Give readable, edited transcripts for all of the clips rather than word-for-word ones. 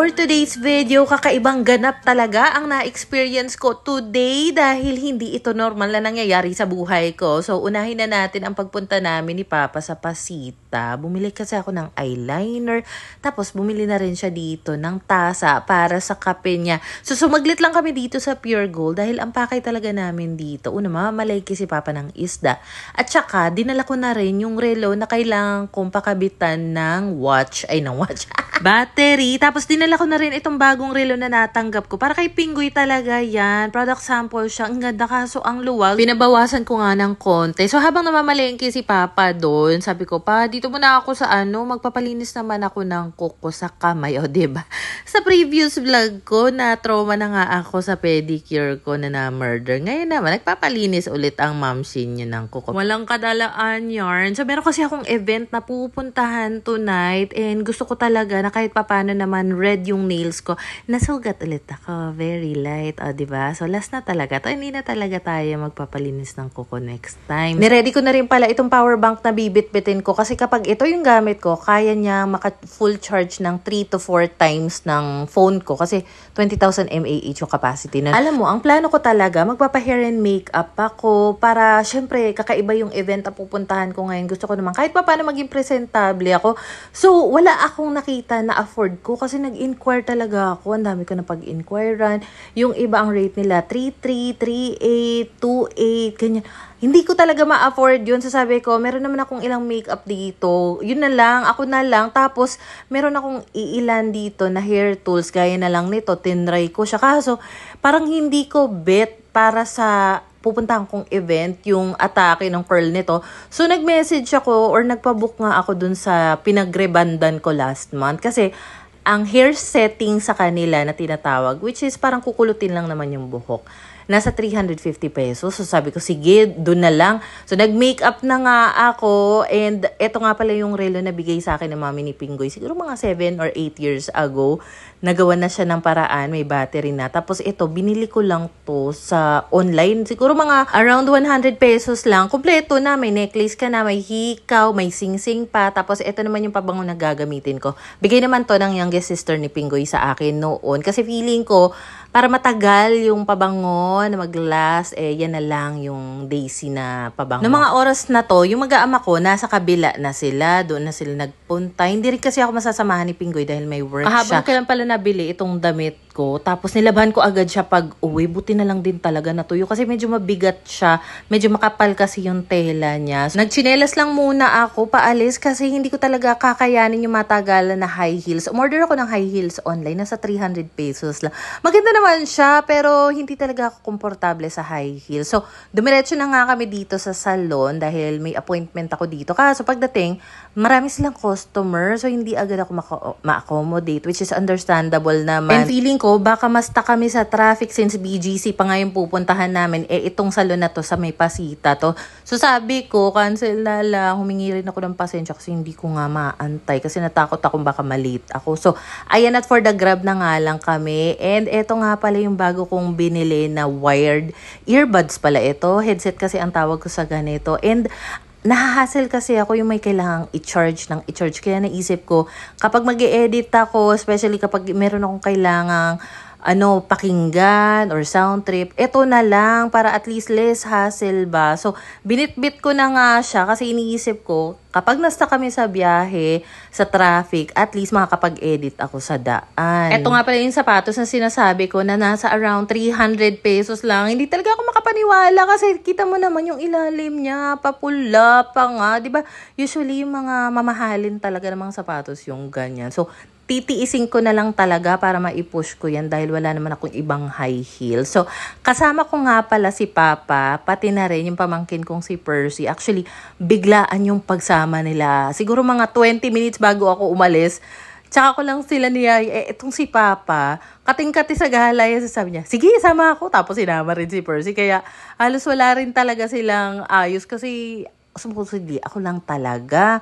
For today's video, kakaibang ganap talaga ang na-experience ko today dahil hindi ito normal na nangyayari sa buhay ko. So, unahin na natin ang pagpunta namin ni Papa sa Pasita. Bumili kasi ako ng eyeliner, tapos bumili na rin siya dito ng tasa para sa kape niya. So, sumaglit lang kami dito sa Pure Gold dahil ang pakay talaga namin dito. Una, mamamalay si Papa ng isda. At saka, dinala ko na rin yung relo na kailangan kong pakabitan ng battery. Tapos dinala ko na rin itong bagong relo na natanggap ko. Para kay Pinggoy talaga yan. Product sample siya. Ang ganda kaso ang luwag. Pinabawasan ko nga ng konti. So habang namamalengke si Papa doon, sabi ko, pa, dito muna ako sa magpapalinis naman ako ng kuko sa kamay. O, diba? Sa previous vlog ko, na trauma na nga ako sa pedicure ko na na-murder. Ngayon naman, nagpapalinis ulit ang mamsin niya ng kuko. Walang kadalaan yarn. So meron kasi akong event na pupuntahan tonight and gusto ko talaga na kahit papano naman red yung nails ko. Nasugat ulit ako. Very light. O, diba? So, last na talaga. Hindi na talaga tayo magpapalinis ng kuko next time. Niready ko na rin pala itong power bank na bibit-bitin ko kasi kapag ito yung gamit ko, kaya niya maka-full charge ng 3 to 4 times ng phone ko kasi 20,000 mAh yung capacity na. Alam mo, ang plano ko talaga, magpapa-hair and makeup ako para, syempre, kakaiba yung event na pupuntahan ko ngayon. Gusto ko naman kahit papano maging presentable ako. So, wala akong nakita na afford ko kasi nag-inquire talaga ako. Ang dami ko na pag-inquirean. Yung iba ang rate nila 3,300, 3,800, 2,800, ganyan. Hindi ko talaga ma-afford yun. So sabi ko, meron naman akong ilang makeup dito. Yun na lang, ako na lang. Tapos, meron akong iilan dito na hair tools. Gaya na lang nito, tinry ko siya. Kaso, parang hindi ko bet para sa pupuntahan kong event, yung atake ng curl nito. So, nag-message ako or nagpa-book nga ako dun sa pinagrebandan ko last month. Kasi, ang hair setting sa kanila na tinatawag, which is parang kukulutin lang naman yung buhok, nasa 350 pesos. So sabi ko, sige, doon na lang. So nag-makeup na nga ako and eto nga pala yung relo na bigay sa akin ng mami ni Pinggoy. Siguro mga 7 or 8 years ago, nagawa na siya ng paraan, may battery na. Tapos ito, binili ko lang to sa online. Siguro mga around 100 pesos lang. Kompleto na, may necklace ka na, may hikaw, may sing-sing pa. Tapos ito naman yung pabango na gagamitin ko. Bigay naman to ng youngest sister ni Pinggoy sa akin noon. Kasi feeling ko, para matagal yung pabango na mag-last, yan na lang yung Daisy na pabango. Noong mga oras na to, yung mag-aama ko, nasa kabila na sila, doon na sila nagpunta. Hindi rin kasi ako masasamahan ni Pinggoy dahil may work siya. Habang kailan pala nabili itong damit ko, tapos nilabahan ko agad siya pag uwi. Buti na lang din talaga natuyo kasi medyo mabigat siya. Medyo makapal kasi yung tela niya. So, nagchinelas lang muna ako paalis kasi hindi ko talaga kakayanin yung matagalan na high heels. Umorder ako ng high heels online. Nasa 300 pesos lang. Maganda naman siya pero hindi talaga ako komportable sa high heels. So, dumiretso na nga kami dito sa salon dahil may appointment ako dito. Kaso pagdating, marami silang customer. So, hindi agad ako ma-accommodate, which is understandable naman. And feeling ko, baka masta kami sa traffic since BGC pa nga yung pupuntahan namin. Itong salon na to sa may Pasita to. So, sabi ko, cancel na lang. Humingi rin ako ng pasensya kasi hindi ko nga maantay. Kasi natakot akong baka malate ako. So, ayan at for the grab na nga lang kami. And eto nga pala yung bago kong binili na wired earbuds pala ito. Headset kasi ang tawag ko sa ganito. And nahahassle kasi ako yung may kailangang i-charge. Kaya naisip ko, kapag mag-e-edit ako, especially kapag meron akong kailangang pakinggan or sound trip, eto na lang para at least less hassle ba. So, binitbit ko na nga siya kasi iniisip ko, kapag nasta kami sa biyahe, sa traffic, at least makakapag-edit ako sa daan. Eto nga pala yung sapatos na sinasabi ko na nasa around 300 pesos lang. Hindi talaga ako makapaniwala kasi kita mo naman yung ilalim niya, papula pa nga. Diba? Usually yung mga mamahalin talaga ng mga sapatos yung ganyan. So, titiisin ko na lang talaga para maipush ko yan dahil wala naman akong ibang high heel. So, kasama ko nga pala si Papa, pati na rin yung pamangkin kong si Percy. Actually, biglaan yung pagsama nila. Siguro mga 20 minutes bago ako umalis, tsaka ko lang sila niya, itong si Papa, kating-kati sa gahalaya, sabi niya, sige, sama ako. Tapos sinama rin si Percy. Kaya halos wala rin talaga silang ayos kasi supposedly, ako lang talaga.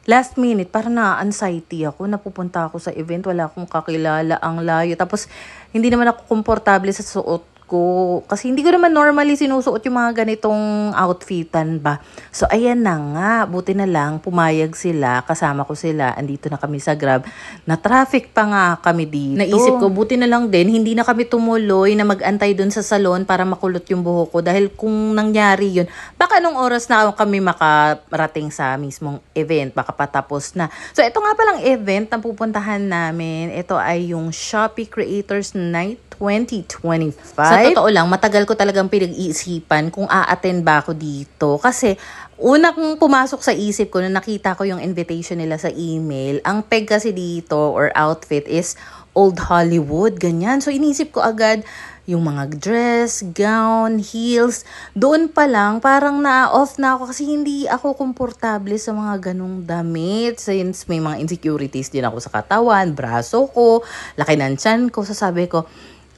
Last minute, parang na-anxiety ako. Napupunta ako sa event, wala akong kakilala, ang layo. Tapos, hindi naman ako komportable sa suot ko. Kasi hindi ko naman normally sinusuot yung mga ganitong outfitan ba. So, ayan na nga. Buti na lang, pumayag sila. Kasama ko sila. Andito na kami sa Grab. Na-traffic pa nga kami dito. Naisip ko, buti na lang din, hindi na kami tumuloy na mag-antay dun sa salon para makulot yung buhok ko. Dahil kung nangyari yun, baka nung oras na kami makarating sa mismong event, baka patapos na. So, ito nga palang event na pupuntahan namin. Ito ay yung Shopee Creators Night 2025. Sa totoo lang, matagal ko talagang pinag-iisipan kung a-attend ba ako dito. Kasi, una kong pumasok sa isip ko na nakita ko yung invitation nila sa email, ang peg kasi dito or outfit is Old Hollywood, ganyan. So, inisip ko agad, yung mga dress, gown, heels, doon pa lang parang na-off na ako kasi hindi ako komportable sa mga ganong damit. Since may mga insecurities din ako sa katawan, braso ko, laki ng tiyan ko, sasabi ko,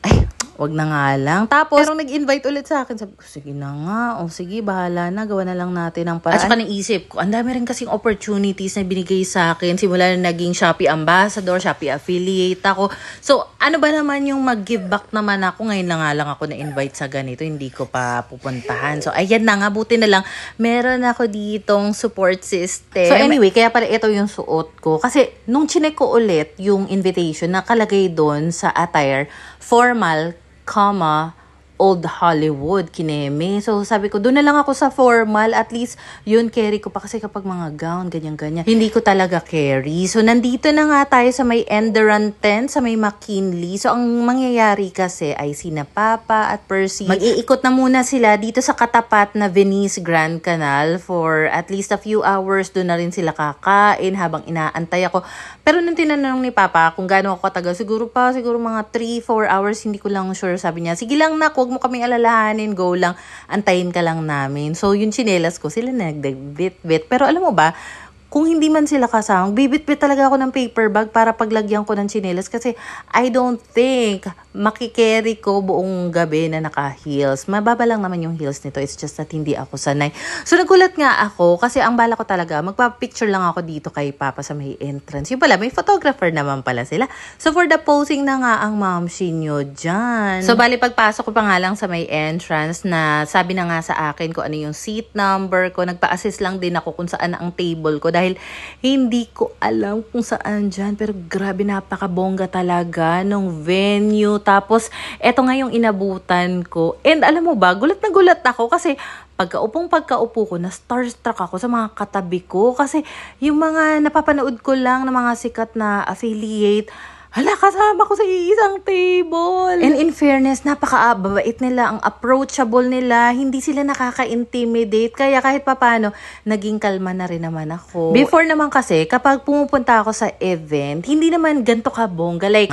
ay, wag na nga lang. Tapos, pero nag-invite ulit sa akin. Sabi ko, sige na nga. O sige, bahala na. Gawa na lang natin ang paraan. At saka naisip ko, ang dami rin kasing opportunities na binigay sa akin. Simula na naging Shopee Ambassador, Shopee Affiliate ako. So, ano ba naman yung mag-give back naman ako? Ngayon na nga lang ako na-invite sa ganito. Hindi ko pa pupuntahan. So, ayan na nga. Buti na lang. Meron ako ditong support system. So, anyway, kaya pala ito yung suot ko. Kasi, nung chinek ko ulit yung invitation, nakalagay doon sa attire, formal, Old Hollywood, kineme. So, sabi ko, doon na lang ako sa formal. At least, yun, carry ko pa. Kasi kapag mga gown, ganyan-ganyan, hindi ko talaga carry. So, nandito na nga tayo sa may Enderan tent, sa may McKinley. So, ang mangyayari kasi ay sina Papa at Percy. Mag-iikot na muna sila dito sa katapat na Venice Grand Canal for at least a few hours. Doon na rin sila kakain habang inaantay ako. Pero nung tinanong ni Papa kung gaano ako katagal, siguro mga 3-4 hours, hindi ko lang sure. Sabi niya, sige lang na, huwag mo kaming alalahanin, go lang, antayin ka lang namin. So, yung tsinelas ko, sila nagdagdit-bit. Pero alam mo ba, kung hindi man sila kasama, bibit-bit talaga ako ng paper bag para paglagyan ko ng tsinelas kasi I don't think makikerry ko buong gabi na naka-heels. Mababa lang naman yung heels nito. It's just that hindi ako sanay. So, nagulat nga ako kasi ang bala ko talaga, magpa-picture lang ako dito kay Papa sa may entrance. Yung pala, may photographer naman pala sila. So, for the posing na nga ang mamshi nyo dyan. So, bali pagpasok ko pa nga lang sa may entrance na sabi na nga sa akin kung ano yung seat number ko. Nagpa-assist lang din ako kung saan ang table ko dahil hindi ko alam kung saan dyan. Pero grabe, napakabongga talaga nung venue. Tapos, eto nga yung inabutan ko. And alam mo ba, gulat na gulat ako kasi pagkaupo ko, na starstruck ako sa mga katabi ko. Kasi yung mga napapanood ko lang ng mga sikat na affiliate, hala, kasama ko sa isang table. And in fairness, napaka-babait nila, ang approachable nila, hindi sila nakaka-intimidate. Kaya kahit papano, naging kalma na rin naman ako. Before naman kasi, kapag pumupunta ako sa event, hindi naman ganito kabongga. Like,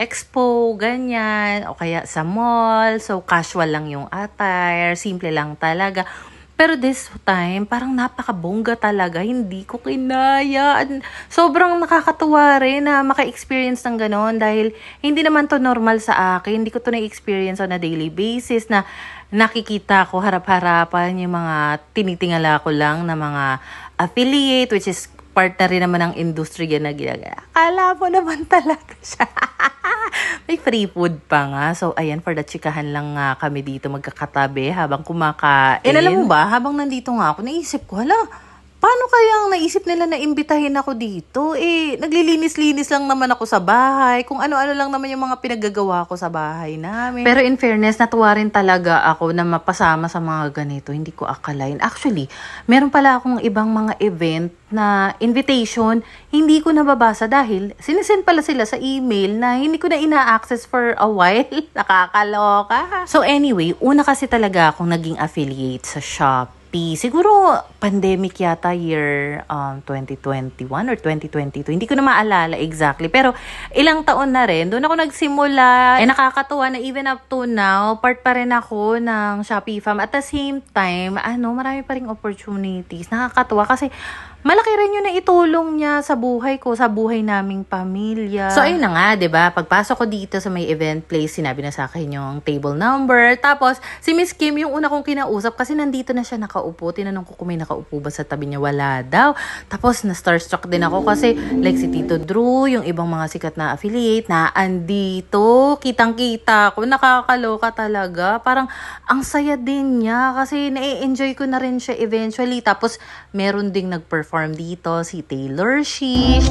expo, ganyan, o kaya sa mall. So, casual lang yung attire, simple lang talaga. Pero this time, parang napakabongga talaga. Hindi ko kinaya. Sobrang nakakatuwa rin na maka-experience ng ganon dahil hindi naman to normal sa akin. Hindi ko to na-experience on a daily basis na nakikita ko harap-harapan yung mga tinitingala ko lang na mga affiliate, which is partner rin naman ng industry yan na ginagawa. Akala mo naman talaga siya. May free food pa nga. So, ayan, for the chikahan lang nga kami dito magkakatabi habang kumakain. And alam mo ba, habang nandito nga ako, naisip ko, hala, paano kayang naisip nila na imbitahin ako dito? Naglilinis-linis lang naman ako sa bahay. Kung ano-ano lang naman yung mga pinaggagawa ko sa bahay namin. Pero in fairness, natuwa rin talaga ako na mapasama sa mga ganito. Hindi ko akalain. Actually, meron pala akong ibang mga event na invitation, hindi ko nababasa dahil sinisend pala sila sa email na hindi ko na ina-access for a while. Nakakaloka. So anyway, una kasi talaga akong naging affiliate sa Shopee. Siguro pandemic yata year 2021 or 2022. Hindi ko na maalala exactly. Pero ilang taon na rin. Doon ako nagsimula. Nakakatuwa na even up to now, part pa rin ako ng Shopee Fam. At the same time, marami pa ring opportunities. Nakakatuwa kasi malaki rin yun na itulong niya sa buhay ko, sa buhay naming pamilya. So, ayun na nga, diba? Pagpasok ko dito sa may event place, sinabi na sa akin yung table number. Tapos, si Miss Kim, yung una kong kinausap, kasi nandito na siya nakaupo. nakaupo. Tinanong ko kung may nakaupo ba sa tabi niya. Wala daw. Tapos na-starstruck din ako kasi like si Tito Drew, yung ibang mga sikat na affiliate na andito. Kitang-kita ko. Nakakaloka talaga. Parang ang saya din niya kasi na-enjoy ko na rin siya eventually. Tapos meron ding nag-perform dito si Taylor Swift.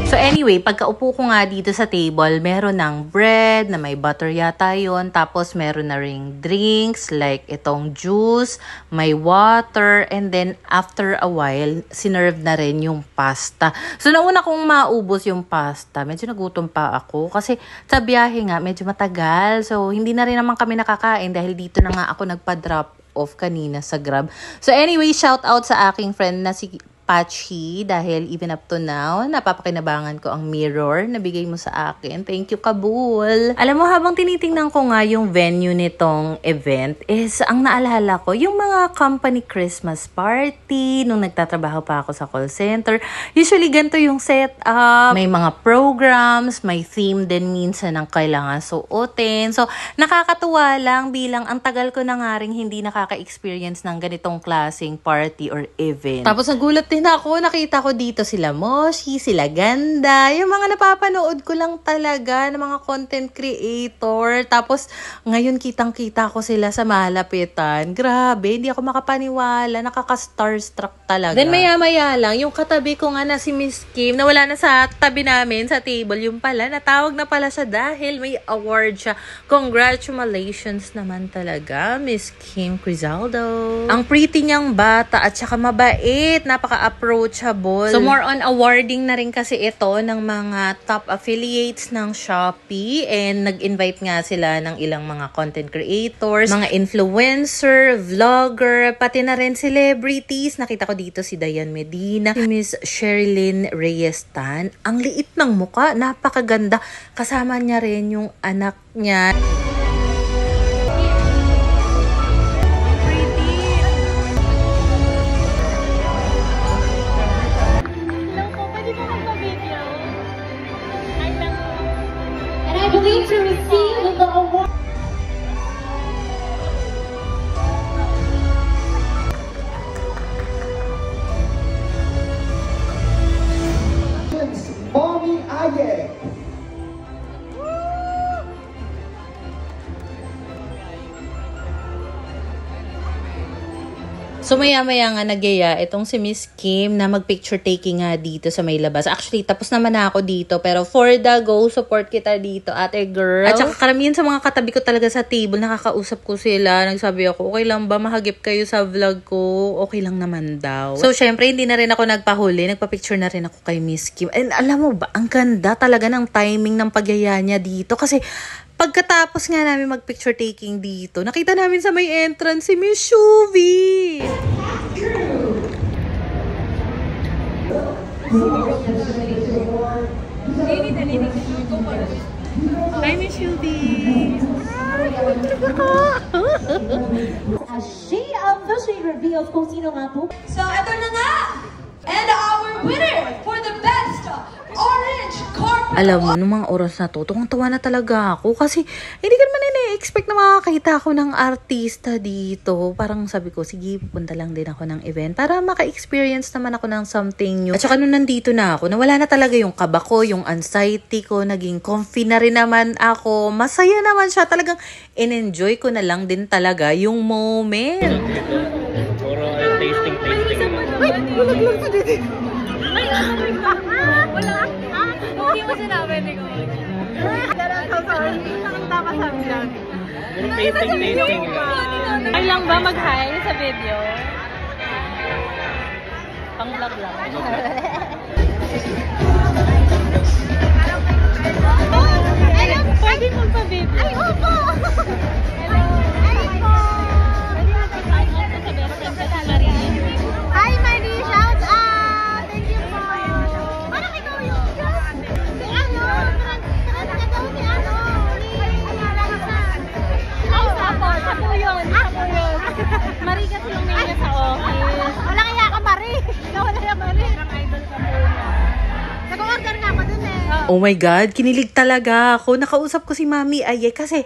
So anyway, pagkaupo ko nga dito sa table, meron ng bread na may butter yata yun. Tapos meron na ring drinks like itong juice, may water, and then after a while, sinerve na rin yung pasta. So nauna kong maubos yung pasta, medyo nagutom pa ako kasi sa biyahe nga medyo matagal. So hindi na rin naman kami nakakain dahil dito na nga ako nagpa-drop off kanina sa Grab. So anyway, shout out sa aking friend na si Patchy dahil even up to now, napapakinabangan ko ang mirror na bigay mo sa akin. Thank you, Kabul. Alam mo, habang tinitingnan ko nga yung venue nitong event is ang naalala ko, yung mga company Christmas party nung nagtatrabaho pa ako sa call center. Usually, ganito yung setup. May mga programs, may theme din minsan ang kailangan suotin. So, nakakatuwa lang bilang ang tagal ko na nga rin hindi nakaka-experience ng ganitong klaseng party or event. Tapos nagulat din ako, nakita ko dito sila Moshi, sila Ganda, yung mga napapanood ko lang talaga ng mga content creator. Tapos ngayon kitang-kita ko sila sa malapitan. Grabe, hindi ako makapaniwala, nakaka-starstruck talaga. Then maya-maya lang, yung katabi ko nga na si Miss Kim, na wala na sa tabi namin sa table, yung pala, natawag na pala siya dahil may award siya. Congratulations naman talaga, Miss Kim Crizaldo. Ang pretty niyang bata at saka mabait, approachable. So more on awarding na rin kasi ito ng mga top affiliates ng Shopee, and nag-invite nga sila ng ilang mga content creators, mga influencer, vlogger, pati na rin celebrities. Nakita ko dito si Dayan Medina, si Miss Sherilyn Reyestan. Ang liit ng muka, napakaganda. Kasama niya rin yung anak niya. To receive the award. Mommy Aye. So maya-maya nga nagyaya itong si Miss Kim na mag-picture taking nga dito sa may labas. Actually, tapos naman na ako dito. Pero for the go, support kita dito, ate girl. At saka karamihan sa mga katabi ko talaga sa table, nakakausap ko sila. Nagsabi ako, okay lang ba mahagip kayo sa vlog ko? Okay lang naman daw. So syempre, hindi na rin ako nagpahuli. Nagpa-picture na rin ako kay Miss Kim. And alam mo ba, ang ganda talaga ng timing ng pagyaya niya dito. Kasi pagkatapos nga namin mag-picture taking dito, nakita namin sa may entrance si Miss Shuvi. Hi, Miss Shuvi. As she officially reveals kung sino nga po. So, ito na nga! And our winner for the best orange carpet. Alam mo, nung mga oras na to, tuwang-tuwa na talaga ako kasi hindi ka naman expect na makakita ako ng artista dito. Parang sabi ko, sige, pupunta lang din ako ng event para maka-experience naman ako ng something new. At saka nung nandito na ako, nawala na talaga yung kaba ko, yung anxiety ko, naging comfy na rin naman ako. Masaya naman siya. Talagang in-enjoy ko na lang din talaga yung moment. Puro tasting. Ay, walang lang sa dito. Ay, wala. Hindi mo sinabi, hindi ko. Puro tasting. Ay lang ba mag-hi sa video? Pang-vlog lang. Hello, Pwede magpa-video. Ay, opo! Hello. Ay, po! Hi, Marie! Shout out! Thank you po! Parang ikaw yung si ano? Trans na daw si ano? Sa po yun. Marie kasi yung name niya sa office. Wala kaya ka, Marie! Wala kaya, Marie! Parang idol ka po niya. Nag-order nga ako dun eh. Oh my God, kinilig talaga ako. Nakausap ko si Mami Aye kasi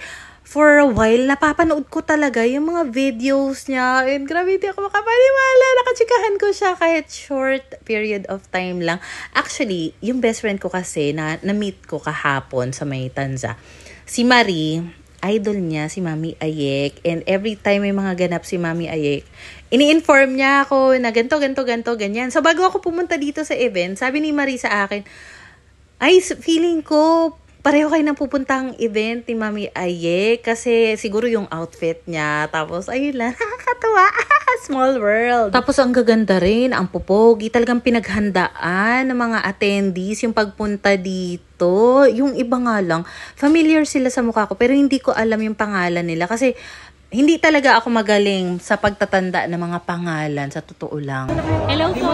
for a while, napapanood ko talaga yung mga videos niya. And grabe, hindi ako makapaniwala. Nakachikahan ko siya kahit short period of time lang. Actually, yung best friend ko kasi na-meet ko kahapon sa may Tanza. Si Marie, idol niya si Mami Ayek. And every time may mga ganap si Mami Ayek, ini-inform niya ako na ganto, ganyan. So bago ako pumunta dito sa event, sabi ni Marie sa akin, ay, feeling ko pareho kayo nang pupuntang event ni Mami Ayek kasi siguro yung outfit niya. Tapos, ayun lang, nakakatawa. Small world. Tapos, ang gaganda rin, ang pupogi. Talagang pinaghandaan ng mga attendees yung pagpunta dito. Yung iba nga lang, familiar sila sa mukha ko pero hindi ko alam yung pangalan nila kasi hindi talaga ako magaling sa pagtatanda ng mga pangalan, sa totoo lang. Hello po.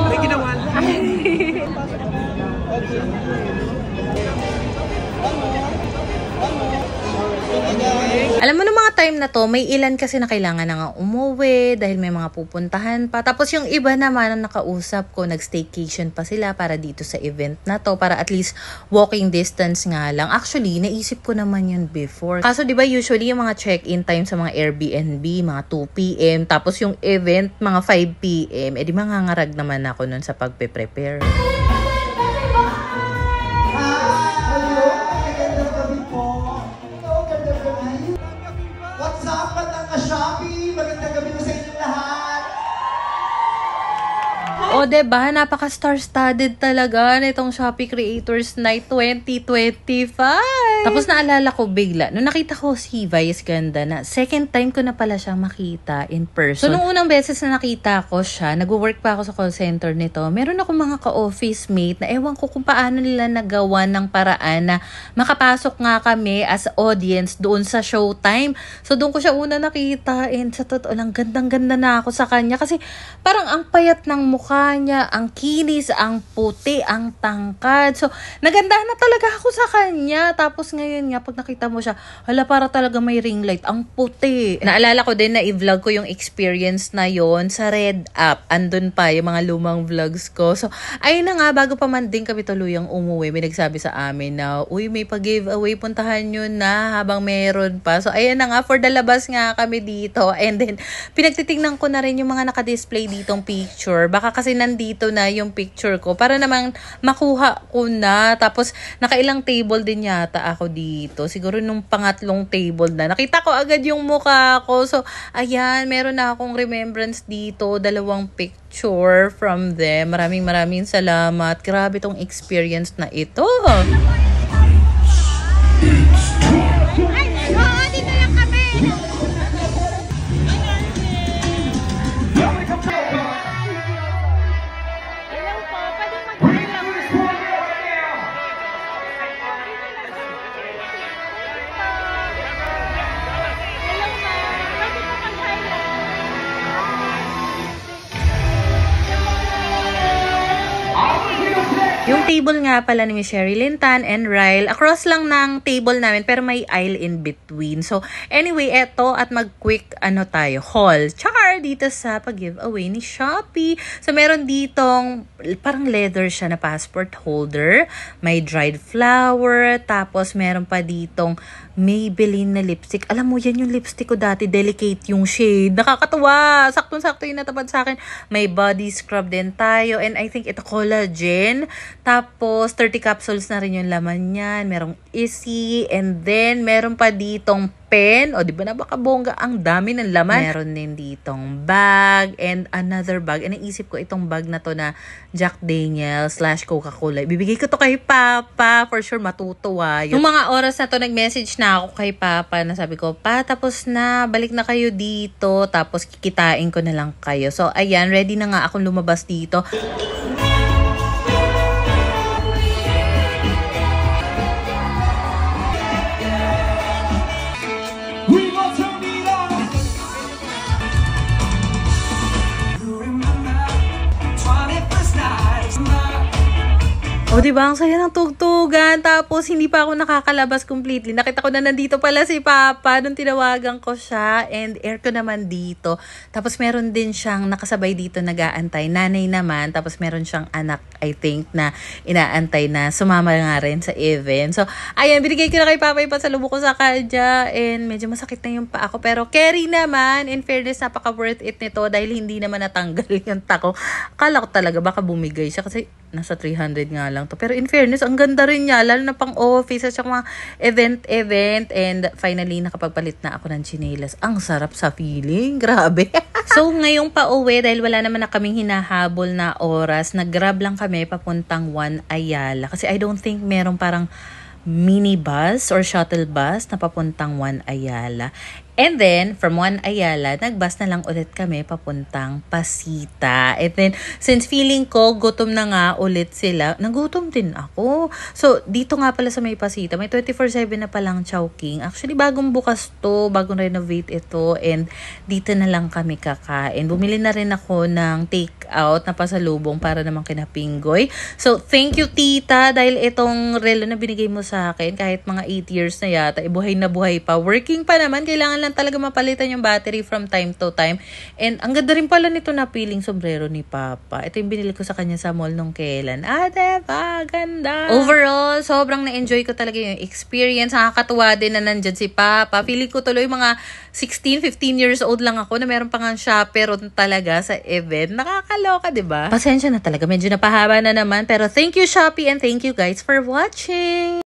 Alam mo, nung mga time na to, may ilan kasi na kailangan na nga umuwi dahil may mga pupuntahan pa. Tapos yung iba naman ang nakausap ko, nag-staycation pa sila para dito sa event na to, para at least walking distance nga lang. Actually, naisip ko naman yun before. Kaso diba usually yung mga check-in time sa mga Airbnb, mga 2 p.m. Tapos yung event, mga 5 p.m. Eh di mangangarag naman ako nun sa pagpe-prepare. What's up, Batang Ka-Shopee? Magandang gabi po sa inyong lahat. O, diba? Napaka-star-studded talaga nitong Shopee Creators Night 2025. Tapos naalala ko bigla, nung nakita ko si Vice Ganda na second time ko na pala siya makita in person. So, nung unang beses na nakita ko siya, nag-work pa ako sa call center nito, meron ako mga ka-office mate na ewan ko kung paano nila nagawa ng paraan na makapasok nga kami as audience doon sa showtime. So, doon ko siya una nakita and sa totoo lang, gandang-ganda na ako sa kanya kasi parang ang payat ng mukha niya, ang kinis, ang puti, ang tangkad. So, nagandahan na talaga ako sa kanya. Tapos ngayon nga, pag nakita mo siya, hala, para talaga may ring light. Ang puti. Naalala ko din na i-vlog ko yung experience na yon sa Red App. Andun pa yung mga lumang vlogs ko. So, ayun na nga, bago pa man din kami tuluyang umuwi, may nagsabi sa amin na, uy, may pag-giveaway, puntahan nyo na habang meron pa. So, ayun na nga, for the labas nga kami dito. And then, pinagtitignan ko na rin yung mga nakadisplay ditong picture. Baka kasi nandito na yung picture ko para namang makuha ko na. Tapos, nakailang table din yata ako dito. Siguro nung pangatlong table na. Nakita ko agad yung mukha ko. So, ayan, meron na akong remembrance dito. 2 picture from them. Maraming salamat. Grabe tong experience na ito. Ay, oo, dito lang kami. Hello po. Pwede mag-ilang gusto. Hello ma. Pwede po mag-highlight. Yung table nga pala ni Miss Sherilyn Tan and Ryle, across lang ng table namin pero may aisle in between. So, anyway, eto at mag-quick tayo, haul. Char! Dito sa pag-giveaway ni Shopee. So, meron ditong parang leather siya na passport holder. May dried flower. Tapos, meron pa ditong Maybelline na lipstick. Alam mo, yan yung lipstick ko dati. Delicate yung shade. Nakakatuwa. Saktong-sakto yung natabad sa akin. May body scrub din tayo. And I think ito collagen. Tapos, 30 capsules na rin yung laman niyan. Merong Easy. And then, meron pa ditong pen. O, di ba napakabongga? Ang dami ng laman. Meron din ditong bag and another bag. And naisip ko itong bag na to na Jack Daniel / Coca-Cola. Bibigay ko to kay Papa. For sure, matutuwa. Yung mga oras na to, nag-message na ako kay Papa na sabi ko, Pa, tapos na. Balik na kayo dito. Tapos, kikitain ko na lang kayo. So, ayan. Ready na nga akong lumabas dito. O O, diba? Ang saya ng tugtugan. Tapos, hindi pa ako nakakalabas completely. Nakita ko na nandito pala si Papa nung tinawagan ko siya. And air ko naman dito. Tapos, meron din siyang nakasabay dito nag-aantay. Nanay naman. Tapos, meron siyang anak, I think, na inaantay na sumama nga rin sa event. So, ayan, binigay ko na kay Papa yung pasalubok ko sa kanya. And medyo masakit na yung paa ko. Pero, carry naman. In fairness, napaka-worth it nito dahil hindi naman natanggal yung tako. Akala ko talaga baka bumigay siya kasi nasa 300 nga lang to. Pero in fairness, ang ganda rin niya. Lalo na pang office at saka mga event. And finally, nakapagpalit na ako ng chinelas. Ang sarap sa feeling. Grabe. So, ngayong pauwi, dahil wala naman na kaming hinahabol na oras, nag-grab lang kami papuntang One Ayala. Kasi I don't think merong parang minibus or shuttle bus na papuntang One Ayala. And then, from One Ayala, nagbus na lang ulit kami papuntang Pasita. And then, since feeling ko, gutom na nga ulit sila, nagutom din ako. So, dito nga pala sa may Pasita, may 24/7 na palang Chowking. Actually, bagong bukas to, bagong renovate ito. And dito na lang kami kakain. Bumili na rin ako ng take-out na pasalubong para naman kina Pinggoy. So, thank you, tita, dahil itong relo na binigay mo sa akin, kahit mga 8 years na yata, buhay na buhay pa. Working pa naman, kailangan lang talaga mapalitan yung battery from time to time. And ang ganda rin pala nito na piling sombrero ni Papa. Ito yung binili ko sa kanya sa mall nung kailan. Diba? Ganda. Overall, sobrang na-enjoy ko talaga yung experience. Nakakatuwa din na nandyan si Papa. Feeling ko tuloy mga 16, 15 years old lang ako na meron pang chaperon talaga sa event. Nakakaloka, diba? Pasensya na talaga. Medyo napahaba na naman. Pero thank you, Shopee, and thank you guys for watching.